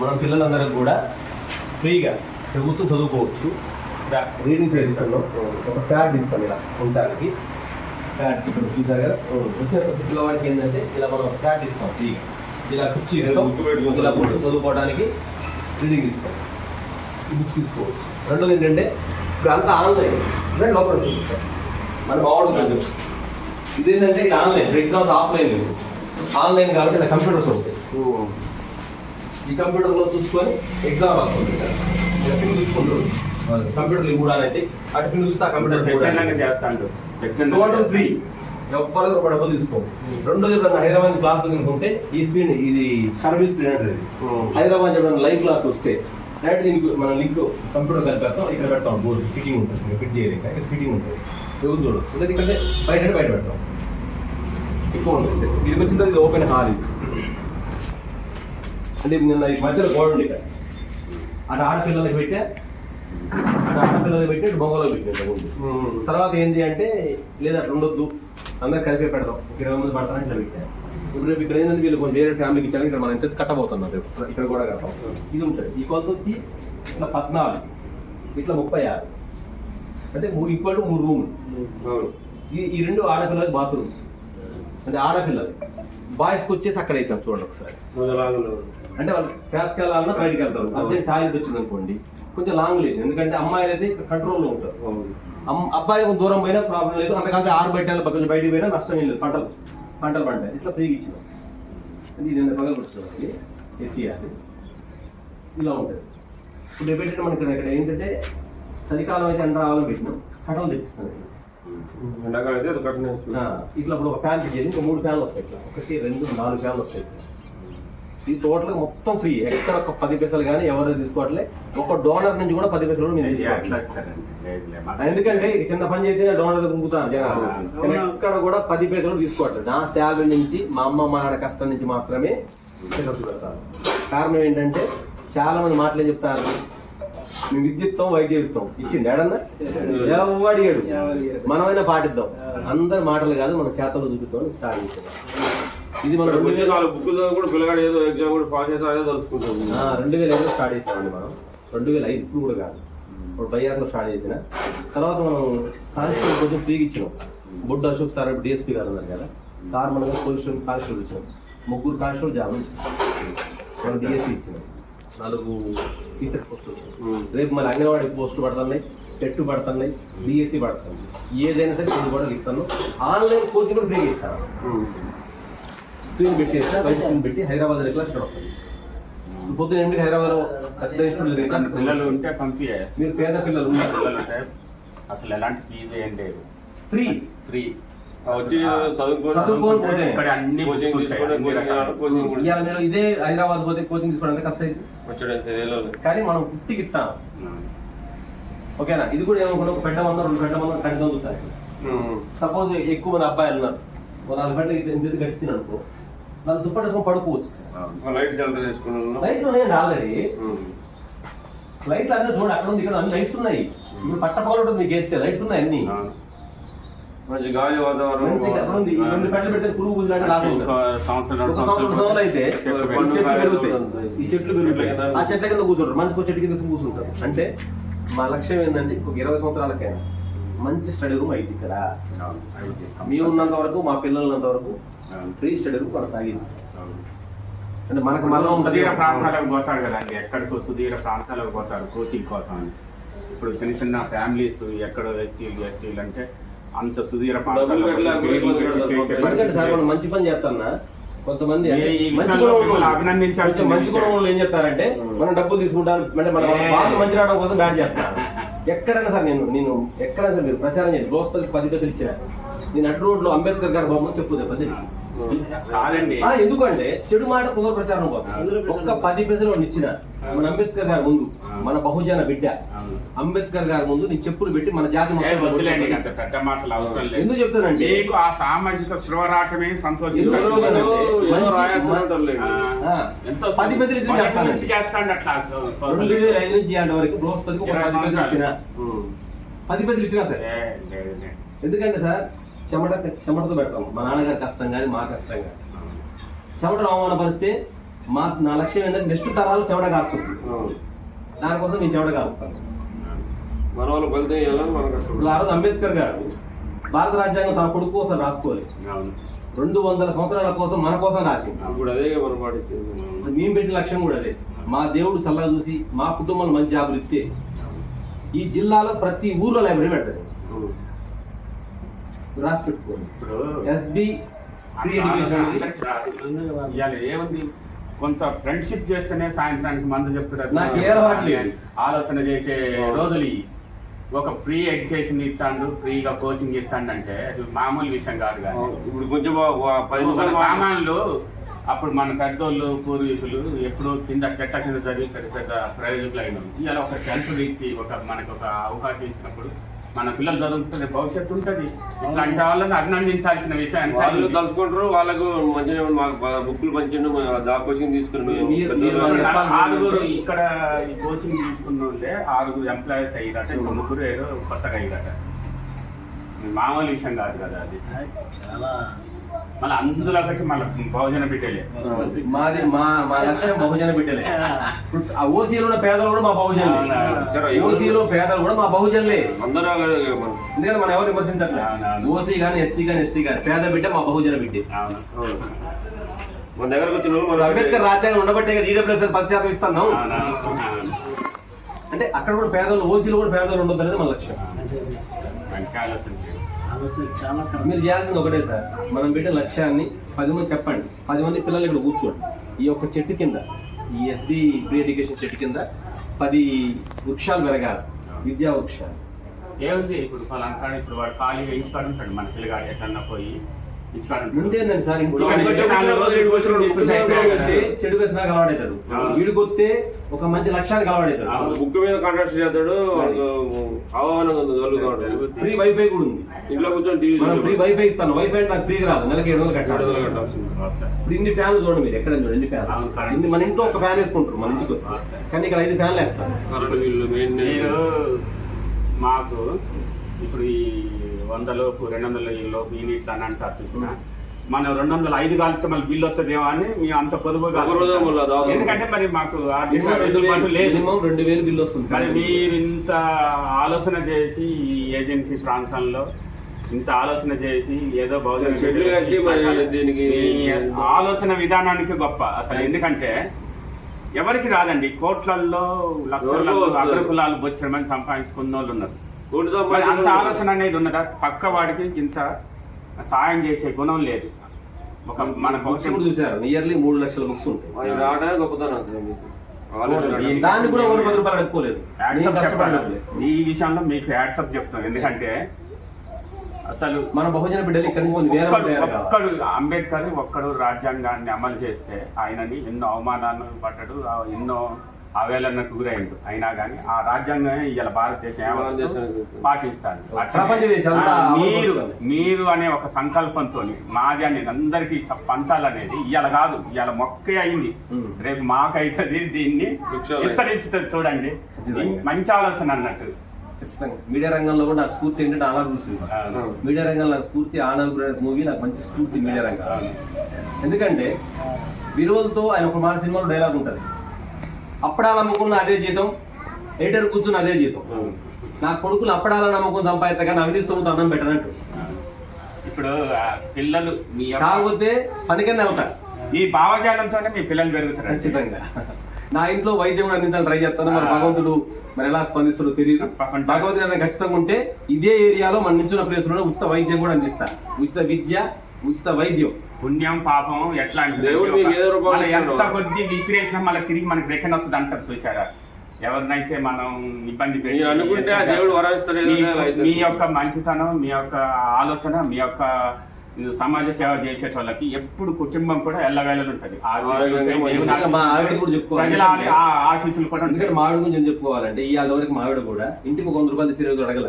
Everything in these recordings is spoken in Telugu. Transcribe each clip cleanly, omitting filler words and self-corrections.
మనం పిల్లలందరికీ కూడా ఫ్రీగా ఇక్కడ కూర్చొని చదువుకోవచ్చు. రీడింగ్ చేయిస్తాను, ఒక ఫ్యాట్ ఇస్తాను ఇలా ఉండడానికి. ఫ్యాట్ ఇప్పుడు చూసారు కదా, వచ్చే ప్రతి పిల్లవాడికి ఏంటంటే ఇలా మనం ఫ్యాట్ ఇస్తాం ఫ్రీగా, ఇలా కుర్చీ ఇస్తాం, ఇలా కూర్చొని చదువుకోవడానికి రీడింగ్ ఇస్తాం. ఈ బుక్స్ తీసుకోవచ్చు. రెండోది ఏంటంటే ఇప్పుడు అంతా ఆన్లైన్, లోపల చూపిస్తాం మన బాగుంటుంది. ఇదేంటంటే ఇది ఆన్లైన్, ఎగ్జామ్స్ ఆఫ్లైన్ లేవు, ఆన్లైన్ కాబట్టి ఇలా కంప్యూటర్స్ ఉంటాయి. ఈ కంప్యూటర్లో చూసుకొని ఎగ్జామ్ రాసుకుంటారు. పిన్ చూసుకుంటారు, కంప్యూటర్లు ఈ కూడా అయితే అటు పిన్ చూస్తే ఆ కంప్యూటర్ చేస్తాను. టోటల్ ఫ్రీ, ఎవరు ఒక డబ్బులు తీసుకోండి. రెండోది హైదరాబాద్ క్లాసులు కనుకుంటే ఈ స్క్రీన్ ఇది సర్వీస్ స్క్రీన్ అంటే హైదరాబాద్ చెప్పిన లైవ్ క్లాస్ వస్తే డైరెక్ట్ దీనికి మనం లింక్ కంప్యూటర్ కలిపేస్తాం, ఇక్కడ పెడతాం. బోర్డు ఫిట్టింగ్ ఉంటుంది, ఫిట్ చేయలేక ఇక్కడ ఫిట్టింగ్ ఉంటుంది, ఎవరు చూడవచ్చు. ఎందుకంటే బయట పెడతాం ఎక్కువ ఉంటుంది. ఇది వచ్చిన తర్వాత ఇది ఓపెన్ హాల్. ఇది అంటే నిన్న ఈ మధ్యలో గోడ ఉంది ఇక్కడ, అటు ఆడపిల్లలకి పెట్టా, అటు ఆడపిల్లలకి పెట్టి ఇటు బొమ్మలో పెట్టిన ముందు. తర్వాత ఏంటి అంటే లేదా అట్లా ఉండొద్దు, అందరు కలిపే పెడదాం, 20 మంది పడతారని ఇట్లా పెట్టాను. ఇప్పుడు ఇక్కడ ఏంటంటే వీళ్ళు కొంచెం వేరే ఫ్యామిలీకి ఇచ్చారు, ఇక్కడ మనం ఎంత కట్టబోతున్నాం ఇక్కడ కూడా కడతాం. ఇది ఉంటుంది. ఈ కొలత వచ్చి ఇట్లా 14, ఇట్లా 36, అంటే ఈక్వల్ టు 3 రూములు. ఈ 2 ఆడపిల్లలకి బాత్రూమ్స్, అంటే ఆడపిల్లలు. బాయ్స్కి వచ్చేసి అక్కడ వేసాం చూడండి ఒకసారి. అంటే వాళ్ళు క్లాస్కి వెళ్ళాలన్నా బయటకు వెళ్తారు, అదే టాయిలెట్ వచ్చింది అనుకోండి కొంచెం లాంగ్ లేచి, ఎందుకంటే అమ్మాయిలు అయితే కంట్రోల్లో ఉంటారు. అబ్బాయి దూరం పోయినా ప్రాబ్లం లేదు, అంతకంటే 6 బయట కొంచెం బయటికి పోయినా నష్టం ఏం లేదు. పంటలు పంటాయి. ఇట్లా ఫ్రీగా ఇచ్చినాం. అంటే ఇది నిన్న పగలు కూర్చోవాలి, ఎత్తియాలి, ఇలా ఉంటుంది. ఇప్పుడు పెట్టిన మనకి ఇక్కడ ఏంటంటే చలికాలం అయితే ఎండ రావాలని పెట్టినాం, కట్టలు తెప్పిస్తాను. ఇట్లా ఇప్పుడు ఒక ఫ్యాన్ చేయాలి, ఇంకా 3 ఫ్యాన్లు వస్తాయి. ఇట్లా 1, 2, 4 ఫ్యాన్లు వస్తాయి. ఈ టోటల్ మొత్తం ఫ్రీ, ఎక్కడ ఒక 10 పైసలు కానీ ఎవరైనా తీసుకోవట్లే. ఒక డోనర్ నుంచి కూడా 10 పైసలు కూడా మీరు తీసుకోవాలి. ఎందుకంటే చిన్న పని చేస్తే డోనర్ కుంగుతాను జనాలు, ఎక్కడ కూడా 10 పైసలు తీసుకోవట్లేదు. నా శాలరీ నుంచి, మా అమ్మ మా నాన్న కష్టం నుంచి మాత్రమే ఖర్చు పెడతారు. కారణం ఏంటంటే చాలా మంది మాటలే చెప్తారు, మేము విద్యుత్తం వైద్యుత్వం ఇచ్చింది ఏడన్నా ఎవడిగాడు, మనమైనా పాటిద్దాం. అందరి మాటలు కాదు, మన చేతలు చూపిద్దాం స్టార్ట్ చేసాం. ఇది మనం 2005 స్టార్ట్ చేసామండి. మనం 2005 ఇప్పుడు కూడా కాదు, ఇప్పుడు బయ్యార్లో స్టార్ట్ చేసిన తర్వాత మనం కానిస్టేబుల్ కొంచెం ఫ్రీగా ఇచ్చినాం. బుడ్డ అశోక్ సార్ డిఎస్పీ గారు ఉన్నారు కదా సార్, మనకు పోలీసు కానిస్టేబుల్ ఇచ్చినాం. 3 కానిస్టేబుల్ జాబ్ మనం డిఎస్పీ ఇచ్చినాం. 4 టీచర్ పోస్టులు వచ్చినాయి. రేపు మళ్ళీ అంగన్వాడీ పోస్టులు పడుతున్నాయి, టెట్ పడుతున్నాయి, డిఎస్సీ పడుతుంది. ఏదైనా సరే ఇది కూడా ఇస్తాను. ఆన్లైన్ కోచింగ్ కూడా ఫ్రీగా ఇస్తాను. స్క్రీన్ పెట్టేస్తా, వైట్ స్క్రీన్ పెట్టి హైదరాబాద్ క్లాస్ వస్తుంది. పొద్దున ఏమిటి హైదరాబాద్ పెద్ద ఇన్స్టిట్యూట్ క్లాస్ పిల్లలు ఉంటే పంపి, మీరు పేద పిల్లలు ఉంటే అసలు ఎలాంటి ఫీజు ఏం లేదు, ఫ్రీ ఫ్రీ వచ్చి చదువుకోని పోతే ఇక్కడ అన్ని మీరు ఇదే హైదరాబాద్ పోతే కోచింగ్ తీసుకోవడానికి ఖర్చు అయింది, కానీ మనం గుర్తికి ఇస్తాం. ఓకేనా? ఇది కూడా ఏమనుకుంటే ఒక పెద్ద 100, 2 పెద్ద 100 కట్టి చదువుతారు. సపోజ్ ఎక్కువ మంది అబ్బాయిలు ఉన్నారు, 4 గంటలకి ఎంత కట్టించిన అనుకో, వాళ్ళు దుప్పటేసుకొని పడుకోవచ్చు. లైట్లు ఉన్నాయండి ఆల్రెడీ, లైట్లు అన్నీ చూడండి, అక్కడ ఉంది, ఇక్కడ అన్ని లైట్స్ ఉన్నాయి. ఇప్పుడు పట్టపగలు ఉంటుంది, మీకు ఎత్తే లైట్స్ ఉన్నాయి అన్ని. మంచి గాలి వాతావరణం, ఈ 2 పెద్దలు పెడితే పురుగు పూసినట్టు రాకుండా సంవత్సరం అయితే చెట్లు పెరుగుతాయి, ఈ చెట్లు పెరుగుతాయి. ఆ చెట్ల కింద కూర్చుంటారు, మనిషికి చెట్టు కింద కూర్చుంటారు. అంటే మా లక్ష్యం ఏంటంటే ఒక 20 సంవత్సరాలకైనా మంచి స్టడీ రూమ్ అయితే ఇక్కడ మేము ఉన్నంత వరకు, మా పిల్లలు ఉన్నంత వరకు ఫ్రీ స్టడీ రూమ్ కొనసాగింది. అంటే మనకు మళ్ళీ సుదీర ప్రాంతాలకు పోతారు కదండి, ఎక్కడికో సుదీర ప్రాంతాలకు పోతారు కోచింగ్ కోసం. ఇప్పుడు చిన్న చిన్న ఫ్యామిలీస్ ఎక్కడో ఎస్టీలు అంటే అంత సుదీర ప్రాంతాలు మంచి పని చేస్తానా. కొంతమంది అభినందించాల్సి మంచి గుణంలో ఏం చెప్తారంటే మనం డబ్బులు తీసుకుంటాను అంటే మన వాళ్ళు మంచి రావడం కోసం బ్యాడ్ చేస్తాను. ఎక్కడైనా సార్ నేను ఎక్కడైనా సార్ మీరు ప్రచారం చేయండి, రోజుకి 10 పైసలు ఇచ్చిన నేను అటు రోడ్లో అంబేద్కర్ గారి బొమ్మ చెప్పుదే 10 కాదండి. ఎందుకంటే చెడు మాట కుల ప్రచారం పోతుంది. ఒక్క 10 పైసలు ఇచ్చిన మన అంబేద్కర్ గారి ముందు, మన బహుజన బిడ్డ అంబేద్కర్ గారి ముందు నీ చెప్పులు పెట్టి మన జాతి పెద్ద మాటలు అవసరం లేదు. ఎందుకు చెప్తానండి, మీకు ఆ సామాజిక శృవరాటమే సంతోషం. 10 పైసలు చేస్తాడు అట్లా 2005 నుంచి ఇలాంటి వరకు బృహస్పతికి 10 పైసలు ఇచ్చిన, 10 పైసలు ఇచ్చినా సరే. ఎందుకంటే సార్ చెమటతో పెడతాం, మా నాన్నగారి కష్టం కానీ మా కష్టం కానీ. చెమటను అవమానపరిస్తే నా లక్ష్యం ఏంటంటే నెక్స్ట్ తరాలు చెమట కారుతుంది. దానికోసం నేను చెమట కారుతాను. మన వాళ్ళ ఫలితం ఇవ్వాలని మనకు ఇప్పుడు ఆ రోజు అంబేద్కర్ గారు భారత రాజ్యాంగం తన కొడుకు కోసం రాసుకోవాలి. 200 సంవత్సరాల కోసం మన కోసం రాసింది. ఇప్పుడు అదే మనం పాటించింది. మేము పెట్టిన లక్ష్యం కూడా అదే. మా దేవుడు చల్లగా చూసి మా కుటుంబంలో మంచి అభివృద్ధి ఈ జిల్లాలో ప్రతి ఊర్లో లైబ్రరీ పెట్టండి, రాసి పెట్టుకోండి. ఇప్పుడు ఎస్బి ఫ్రీ ఎడ్యుకేషన్ ఇవాళ ఏముంది, కొంత ఫ్రెండ్షిప్ చేస్తేనే సాయంత్రానికి మందు చెప్తారు. నాకు ఏ అలవాటు లేదు. ఆలోచన చేసే రోజులు ఇవి. ఒక ఫ్రీ ఎడ్యుకేషన్ ఇస్తాడు, ఫ్రీగా కోచింగ్ ఇస్తాడు అంటే అది మామూలు విషయం కాదు. కానీ ఇప్పుడు కొంచెం 10 నిమిషాలు సామాన్లు అప్పుడు మన పెద్దోళ్ళు పూర్వీకులు ఎప్పుడో కింద చెట్ల కింద చదివి పెద్ద పెద్ద ప్రయోజకులు అయినాం. ఇలా ఒక సెల్ఫ్ ఇచ్చి మనకు ఒక అవకాశం ఇచ్చినప్పుడు మన పిల్లలు చదువుతుంటే భవిష్యత్తు ఉంటుంది. ఇట్లాంటి వాళ్ళని అభినందించాల్సిన విషయం. వాళ్ళు తలుచుకుంటారు, వాళ్ళకు మంచిగా మాకు బుక్లు పంచండి, కోచింగ్ తీసుకుని. ఆరుగురు ఇక్కడ ఈ కోచింగ్ తీసుకున్న వాళ్ళే 6 ఎంప్లాయీస్ అయ్యారట, 3 ఏదో కొత్తగా అయ్యారట. మామూలు విషయం కాదు కదా అది. మళ్ళీ అందులో ఒకటి మళ్ళీ బహుజన బిడ్డలే. మాది మా లక్ష్యం బహుజన బిడ్డలే. ఓసీలో ఉన్న పేదలు కూడా మా బహుజనులే. ఓసీలో పేదలు కూడా మా బహుజనులే. అందరూ ఎందుకంటే మనం ఎవరు విమర్శించట్లేదు. ఓసీ కానీ ఎస్సీ కానీ ఎస్టీ కానీ పేద బిడ్డ మా బహుజన బిడ్డే. మన దగ్గరకు వచ్చిన అంబేద్కర్ రాజ్యాంగం ఉండబట్టే కదా ఈడబ్ల్యూఎస్ 10% ఇస్తున్నాం. అంటే అక్కడ కూడా పేదలు, ఓసీలో కూడా పేదలు ఉండదు అనేది మన లక్ష్యం. మీరు చేయాల్సింది ఒకటే సార్, మనం పెట్టే లక్ష్యాన్ని 10 మంది చెప్పండి. 10 మంది పిల్లలు ఇక్కడ కూర్చోండి. ఈ యొక్క చెట్టు కింద, ఈ ఎస్బి ఫ్రీ ఎడ్యుకేషన్ చెట్టు కింద 10 వృక్షాలు పెరగాలి, విద్యా వృక్షాలు. ఏముంది ఇప్పుడు ఫలానా ఇప్పుడు వాడు ఖాళీగా ఇంటికాడు ఉంటాడు, మన పిల్లగాడు ఎక్కడన్నా పోయి ముందేందండి సార్, ఇంట్లో చెడు వ్యసనాలకు అలవాడవుతాడు. వీడికి వస్తే ఒక మంచి లక్ష్యానికి అలవాడవుతాడు. బుక్ మీద కాంటాక్ట్ చేస్తాడు, అవగాహన కలుగుతాడు. ఫ్రీ వైఫై కూడా ఉంది ఇంట్లో కూర్చొని మనం ఫ్రీ వైఫై ఇస్తాను. వైఫై నాకు ఫ్రీగా రాదు, నెలకి 700 కట్టాలి. ఇప్పుడు ఇన్ని ఫ్యాన్లు చూడండి మీరు, ఎక్కడ చూడండి ఎన్ని ఫ్యాన్లు. మన ఇంట్లో ఒక ఫ్యాన్ వేసుకుంటారు మన ఇంటికి, కానీ ఇక్కడ 5 ఫ్యాన్లు వేస్తారు. మీరు మాకు ఇప్పుడు ఈ 100 లోపు యూనిట్లు అని అంటారు చూసిన, మనం 205 కాలితే మళ్ళీ బిల్లు వస్తుందేమో అని మేము అంత పొదుపుగా. ఎందుకంటే మరి మాకు మినిమం 2000 బిల్లు వస్తుంది. మరి మీరు ఇంత ఆలోచన చేసి ఈ ఏజెన్సీ ప్రాంతంలో ఇంత ఆలోచన చేసి ఏదో దీనికి ఆలోచన విధానానికి గొప్ప అసలు. ఎందుకంటే ఎవరికి రాదండి, కోట్లల్లో లక్షల్లో అగ్రకులాలు బొచ్చిన మంది సంపాదించుకున్న వాళ్ళు ఉన్నారు. అంత ఆలోచన అనేది ఉన్నదా? పక్క వాడికి ఇంత సాయం చేసే గుణం లేదు. ఒక మన బుక్స్ కూడా చూసారు, నియర్లీ 3 లక్షల బుక్స్ ఉంటాయి. దాన్ని కూడా 10 రూపాయలు అడుక్కోలేదు. ఈ విషయంలో మీకు యాడ్సప్ చెప్తాను. ఎందుకంటే అసలు మన బహుజన బిడ్డలు ఇక్కడి నుంచి ఒక్కడు అంబేద్కర్ ఒక్కడు రాజ్యాంగాన్ని అమలు చేస్తే ఆయనని ఎన్నో అవమానాలు పడ్డాడు, ఎన్నో అవేళనకు గురైండు. అయినా కానీ ఆ రాజ్యాంగం ఇవాళ భారతదేశం పాటిస్తాను. మీరు అనే ఒక సంకల్పంతో మాది అని అందరికీ పంచాలనేది ఇవాళ కాదు, ఇవాళ మొక్కే అయింది, రేపు మాకైతుంది. దీన్ని విస్తరించుతుంది. చూడండి, మంచి ఆలోచన అన్నట్టు. ఖచ్చితంగా మీడియా రంగంలో కూడా నాకు స్ఫూర్తి ఏంటంటే ఆనర్ చూసింది. మీడియా రంగంలో నాకు స్ఫూర్తి ఆనర్ మూవీ నాకు మంచి స్ఫూర్తి మీడియా రంగం. ఎందుకంటే విరోధులతో ఆయన ఒక మాట సినిమాలో డైలాగ్ ఉంటుంది, అప్పడాలు అమ్ముకున్న అదే జీతం, ఎడిటర్ కూర్చున్న అదే జీతం. నా కొడుకులు అప్పడాలను అమ్ముకుని సంపాదిస్తా కానీ అవినీతి సొమ్ముతో అన్నం పెట్టనట్టు. ఇప్పుడు పిల్లలు కాకపోతే పనికన్నా వెళ్తారు. ఈ భావజాలంతోనే మీ పిల్లలు పెరుగుతారు. ఖచ్చితంగా నా ఇంట్లో వైద్యం కూడా అందించాలని ట్రై చేస్తాను. మరి భగవంతుడు మరి ఎలా స్పందిస్తాడో తెలియదు. భగవంతుడు ఖచ్చితంగా ఉంటే ఇదే ఏరియాలో మన నించున్న ప్లేస్ లో ఉచిత వైద్యం కూడా అందిస్తా. ఉచిత విద్య, ఉచిత వైద్యం. పుణ్యం పాపం ఎట్లా అంటే ఎంత కొద్ది విసిరేసినా మళ్ళీ తిరిగి మనకి రిటర్న్ వస్తుంది అంటారు. చూసారా, ఎవరినైతే మనం ఇబ్బంది అనుకుంటే దేవుడు వరాయిస్తాడు. మీ యొక్క మంచితనం, మీ యొక్క ఆలోచన, మీ యొక్క సమాజ సేవ చేసేటోళ్ళకి ఎప్పుడు కుటుంబం కూడా ఎల్లవేళలు ఉంటుంది. ప్రజల ఆశీస్సులు కూడా ఉంటాయి. మా ఆవిడ గురించి ఏం చెప్పుకోవాలంటే ఇవాళ వరకు మా ఆవిడ కూడా ఇంటికి 100 రూపాయలు తెచ్చి అడగల.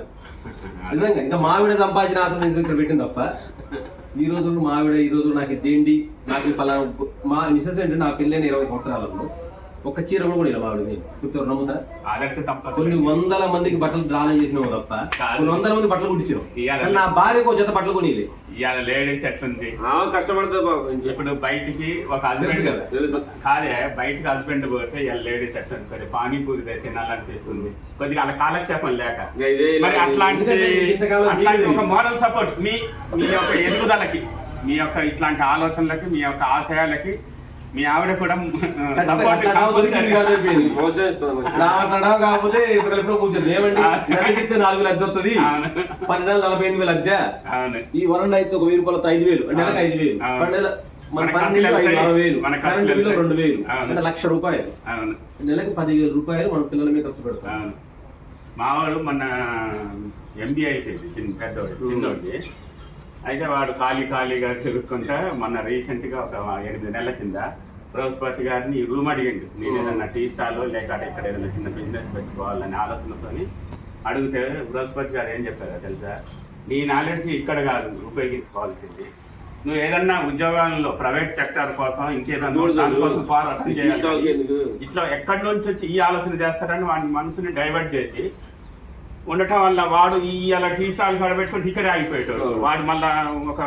నిజంగా ఇంకా మా ఆవిడ సంపాదించిన ఆశలు ఇక్కడ పెట్టింది తప్ప ఈ రోజుల్లో మా ఆవిడ ఈ రోజు నాకు ఇదేంటి, నాకు ఫలానా. మా మిసెస్ ఏంటంటే నా పెళ్ళైన 20 సంవత్సరాలలో ఒక చీర కూడా ఇలా మావిడి పుత్తూరు నమ్ముతా ఆదర్శ తప్పదు. కొన్ని వందల మందికి బట్టలు డ్రాలే చేసినావు తప్ప కాదు. కొన్ని వందల మంది బట్టలు కుట్టించినావు. ఇయ్యాల కానీ నా భార్యకు ఒక జత బట్టలు కొనిలే. ఇవాళ లేడీస్ ఎట్లుంది కష్టపడుతుంది బాబు. ఇప్పుడు బయటికి ఒక తెలుసు హస్బెండ్ కదా. తెలుసు. కాదే బయటకి హస్బెండ్ పోతే ఇవాళ లేడీస్ ఎట్లుంటుంది పానీపూరి తినాలనిపిస్తుంది కొద్దిగా అలా కాలక్షేపం లేక ఇంకా ఇదే మరి అట్లాంటి ఎందుకంటే ఇంతకాలం అట్లాంటి లేదు. ఒక మోరల్ సపోర్ట్ మీ మీ యొక్క ఎదుగుదలకి మీ యొక్క ఇట్లాంటి ఆలోచనలకి మీ యొక్క ఆశయాలకి మీ ఆవిడ కూడా అట్లా నాకు దొరికింది కాదు అయిపోయింది. ప్రోత్సహిస్తుంది మరి. రావట్లడా కాకపోతే ఇప్పుడు ఎప్పుడో కూర్చొని ఏమండి నెలకిస్తే 4,000 అద్దె వస్తుంది, అవును. 10 నెలలు 48,000 అద్దె. అవును ఈ వరండా అయితే ఒక 1000 రూపాయలతో 5,000 నెలకు 5,000, అవును. 10 నెలల మన మన 12 ఖర్చులు 6,000, మన కరెంట్ బిల్లు ఖర్చులు 2,000, అవును. అంటే 1,00,000 రూపాయలు అవును నెలకు 10,000 రూపాయలు మన పిల్లల మీద ఖర్చు పెడతాం. అవును మావాడు మన ఎంబీఏ అయిపోయింది చిన్నోడికి. అయితే వాడు ఖాళీగా తిరుగుతుంటే మొన్న రీసెంట్ గా ఒక 8 నెలల కింద బృహస్పతి గారిని ఈ రూమ్ అడిగిండు. నేను ఏదన్నా టీ స్టాల్ లేక ఇక్కడ ఏదైనా చిన్న బిజినెస్ పెట్టుకోవాలనే ఆలోచనతో అడిగితే బృహస్పతి గారు ఏం చెప్పారో తెలుసా, నీ నాలెడ్జ్ ఇక్కడ కాదు ఉపయోగించుకోవాల్సింది, నువ్వు ఏదన్నా ఉద్యోగాల్లో ప్రైవేట్ సెక్టర్ కోసం ఇంకేదన్నా దానికోసం పోరాటం చేయాలి. ఇట్లా ఎక్కడి నుంచి వచ్చి ఈ ఆలోచన చేస్తారని వాడి మనసుని డైవర్ట్ చేసి ఉండటం వల్ల వాడు ఈ అలా టీ స్టాల్ కాడ పెట్టుకుని ఇక్కడే ఆగిపోయాడు. వాడు మళ్ళా ఒక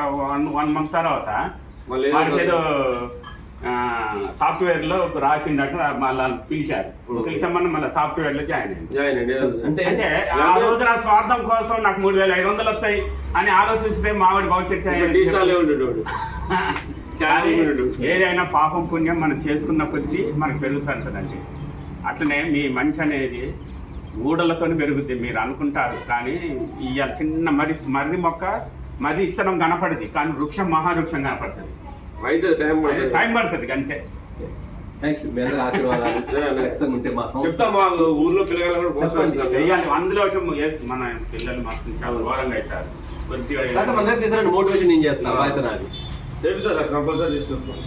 1 మంత్ తర్వాత వాడికి ఏదో సాఫ్ట్వేర్ లో రాసిండట, మళ్ళీ పిలిచారు. పిలిచామని మళ్ళీ సాఫ్ట్వేర్ లో జాయిన్ అయింది. అంటే ఆ రోజు నా స్వార్థం కోసం నాకు 3,500 వస్తాయి అని ఆలోచిస్తే మావిడి భవిష్యత్తు ఏదైనా పాపం పుణ్యం మనం చేసుకున్న కొద్దీ మనకు పెరుగుతుంటదండి. అట్లనే మీ మంచి అనేది ఊడలతో పెరుగుద్ది మీరు అనుకుంటారు, కానీ ఇవాళ చిన్న మర్రి మొక్క మర్రి ఇత్తనం కనపడుతుంది, కానీ వృక్షం మహావృక్షం కనపడుతుంది. టైం పడుతుంది అంతే. థ్యాంక్ యూ, మీ అందరి ఆశీర్వాదాలు ఖచ్చితంగా ఉంటే మా సంస్థ చెప్తాం వాళ్ళు ఊర్లో పిల్లలు కూడా చేయాలి. అందులో మన పిల్లలు మాకు చాలా ఘోరంగా అవుతారు కొద్దిగా మోటివేషన్ నేను చేస్తాను. చెప్తా సార్ కంపల్సరీ తీసుకొస్తాం.